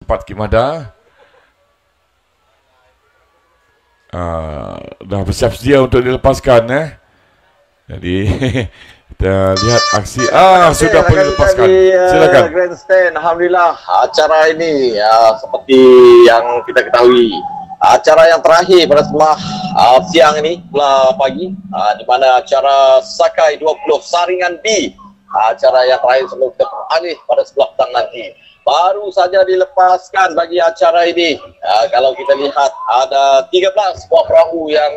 4 Kimada. Dah bersiap sedia untuk dilepaskan. Jadi kita lihat aksi. Sudah boleh dilepaskan. Silakan. Grandstand, alhamdulillah acara ini seperti yang kita ketahui, acara yang terakhir pada sebelah siang ini, sebelah pagi, di mana acara Sakai 20 Saringan B, acara yang terakhir sebelum kita beralih pada sebelah petang nanti, baru saja dilepaskan bagi acara ini. Kalau kita lihat ada 13 buah perahu yang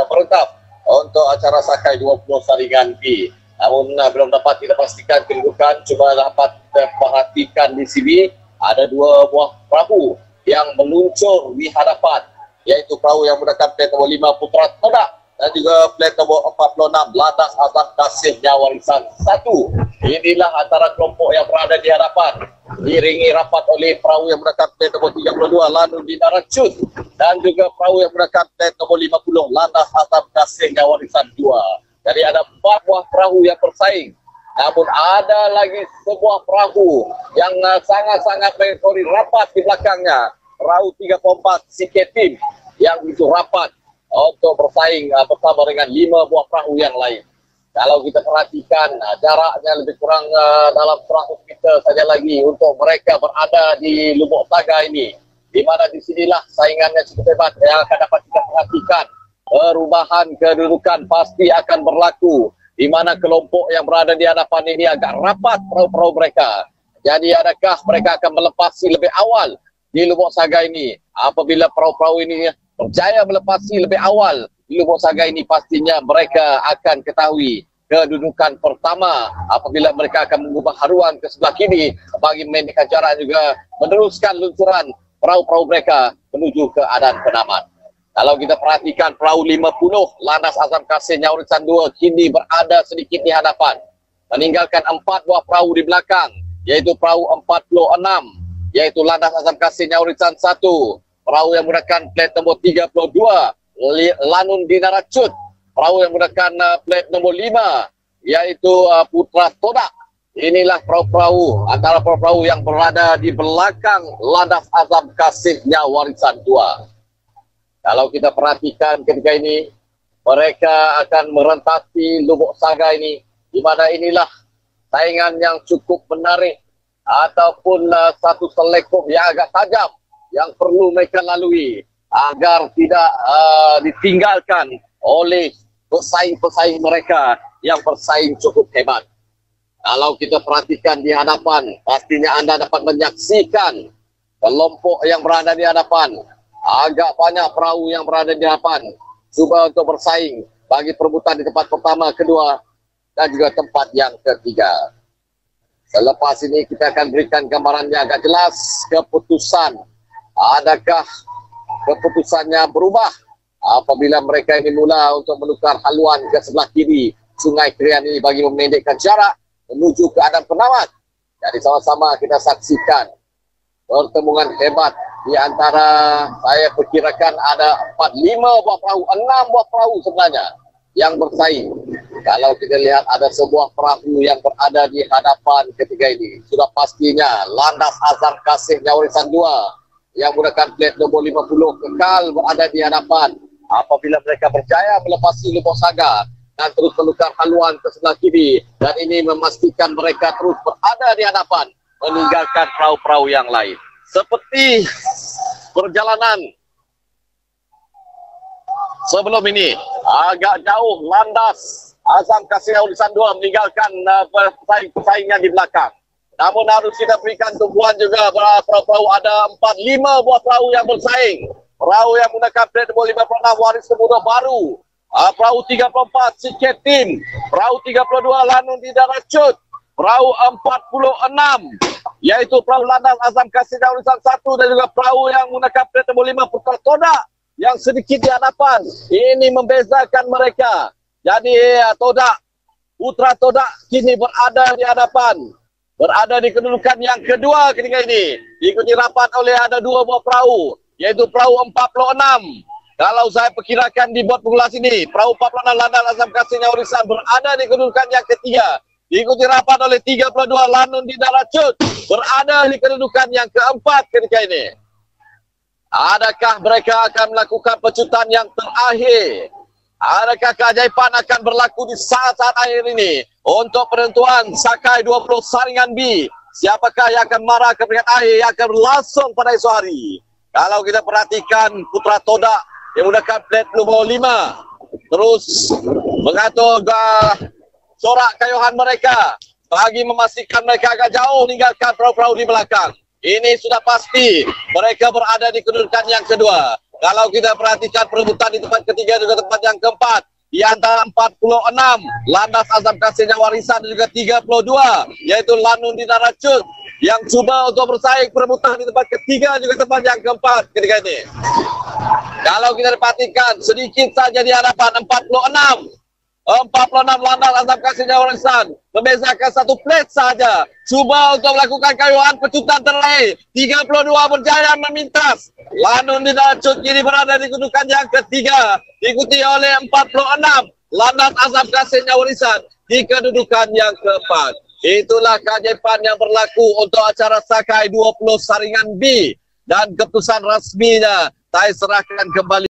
merentap untuk acara Sakai 20 Saringan B. Namun belum dapat kita pastikan kedudukan, cuma dapat kita perhatikan di sini ada 2 buah perahu yang meluncur di hadapan, iaitu perahu yang menggunakan plat nombor 5 Putra Todak dan juga plat nombor 46 Landas Azam Kasih Warisan 1. Inilah antara kelompok yang berada di hadapan, diiringi rapat oleh perahu yang menggunakan plat nombor 32 Lanun Dinara Cut dan juga perahu yang menggunakan plat nombor 50 Landas Azam Kasih Warisan 2. Jadi ada 4 buah perahu yang bersaing. Namun ada lagi sebuah perahu yang sangat-sangat mengekori rapat di belakangnya. Perahu 34 CK Team yang itu rapat untuk bersaing bersama dengan 5 buah perahu yang lain. Kalau kita perhatikan, jaraknya lebih kurang dalam 100 meter saja lagi untuk mereka berada di Lubuk Saga ini. Di mana di sinilah saingannya cukup hebat yang akan dapat kita perhatikan. Perubahan kedudukan pasti akan berlaku, di mana kelompok yang berada di hadapan ini agak rapat perahu-perahu mereka. Jadi adakah mereka akan melepasi lebih awal di Lubuk Saga ini? Apabila perahu-perahu ini berjaya melepasi lebih awal di Lubuk Saga ini, pastinya mereka akan ketahui kedudukan pertama apabila mereka akan mengubah haruan ke sebelah kiri bagi memendekkan jarak juga meneruskan luncuran perahu-perahu mereka menuju ke keadaan penamat. Kalau kita perhatikan perahu 50 Landas Azam Kasih Warisan 2 kini berada sedikit di hadapan, meninggalkan 4 buah perahu di belakang, yaitu perahu 46 yaitu Landas Azam Kasih Warisan 1, perahu yang menggunakan plat nombor 32 Lanun Dinara Cut, perahu yang menggunakan plat nombor 5 yaitu Putra Todak. Inilah perahu-perahu antara perahu yang berada di belakang Landas Azam Kasih Warisan 2. Kalau kita perhatikan ketika ini, mereka akan merentasi Lubuk Saga ini, di mana inilah saingan yang cukup menarik ataupun satu selekop yang agak tajam yang perlu mereka lalui agar tidak ditinggalkan oleh pesaing-pesaing mereka yang bersaing cukup hebat. Kalau kita perhatikan di hadapan, pastinya anda dapat menyaksikan kelompok yang berada di hadapan. Agak banyak perahu yang berada di hadapan cuba untuk bersaing bagi perebutan di tempat pertama, kedua dan juga tempat yang ketiga. Selepas ini kita akan berikan gambaran yang agak jelas keputusan. Adakah keputusannya berubah apabila mereka ini mula untuk menukar haluan ke sebelah kiri Sungai Krian ini bagi memendekkan jarak menuju ke keadaan penamat. Jadi sama-sama kita saksikan pertemuan hebat di antara, saya perkirakan ada 4-5 buah perahu, 6 buah perahu sebenarnya yang bersaing. Kalau kita lihat ada sebuah perahu yang berada di hadapan ketika ini, sudah pastinya Landas Azam Kasih Warisan 2 yang menggunakan plat nombor 50 kekal berada di hadapan. Apabila mereka berjaya melepasi Lubuk Saga dan terus menukar haluan ke sebelah kiri, dan ini memastikan mereka terus berada di hadapan meninggalkan perahu-perahu yang lain. Seperti perjalanan sebelum ini, agak jauh Landas Azam Kasih Warisan 2 meninggalkan pesaing-pesaingnya di belakang. Namun harus kita berikan tumpuan juga perahu ada 4-5 buah perahu yang bersaing. Perahu yang menggunakan plat nombor 56 Waris Kemuda Baru, perahu 34 CK Team, perahu 32 Lanun Dinara Cut, perahu 46 yaitu perahu Landas Azam Kasih Warisan 1 dan juga perahu yang menggunakan plat nombor 5 Putra Todak yang sedikit di hadapan. Ini membezakan mereka. Jadi Putra Todak kini berada di hadapan, berada di kedudukan yang kedua ketika ini, diikuti rapat oleh ada 2 buah perahu, yaitu perahu 46. Kalau saya perkirakan di bot pengulas ini, perahu 46 Landas Azam Kasih Warisan berada di kedudukan yang ketiga, diikuti rapat oleh 32 Lanun Dinara Cut berada di kedudukan yang keempat ketika ini. Adakah mereka akan melakukan pecutan yang terakhir? Adakah keajaiban akan berlaku di saat-saat akhir ini untuk penentuan Sakai 20 saringan B? Siapakah yang akan marah ke peringkat akhir yang akan berlangsung pada esok hari? Kalau kita perhatikan Putra Todak yang menggunakan plate nombor 5 terus mengatur corak kayuhan mereka bagi memastikan mereka agak jauh meninggalkan perahu-perahu di belakang. Ini sudah pasti mereka berada di kedudukan yang kedua. Kalau kita perhatikan perebutan di tempat ketiga juga tempat yang keempat, di antara 46 Landas Azam Kasihnya Warisan dan juga 32 yaitu Lanun Dinaracut yang cuba untuk bersaing perebutan di tempat ketiga juga tempat yang keempat ketika ini. Kalau kita perhatikan sedikit saja di hadapan 46 Landas Azam Kasihnya Warisan membezakan satu plate saja. Cuba untuk melakukan kayuhan pecutan terakhir. 32 berjaya memintas. Lanun Dinaracut kini berada di kedudukan yang ketiga, diikuti oleh 46 Landas Azam Kasihnya Warisan di kedudukan yang keempat. Itulah keajaiban yang berlaku untuk acara Sakai 20 saringan B dan keputusan resminya saya serahkan kembali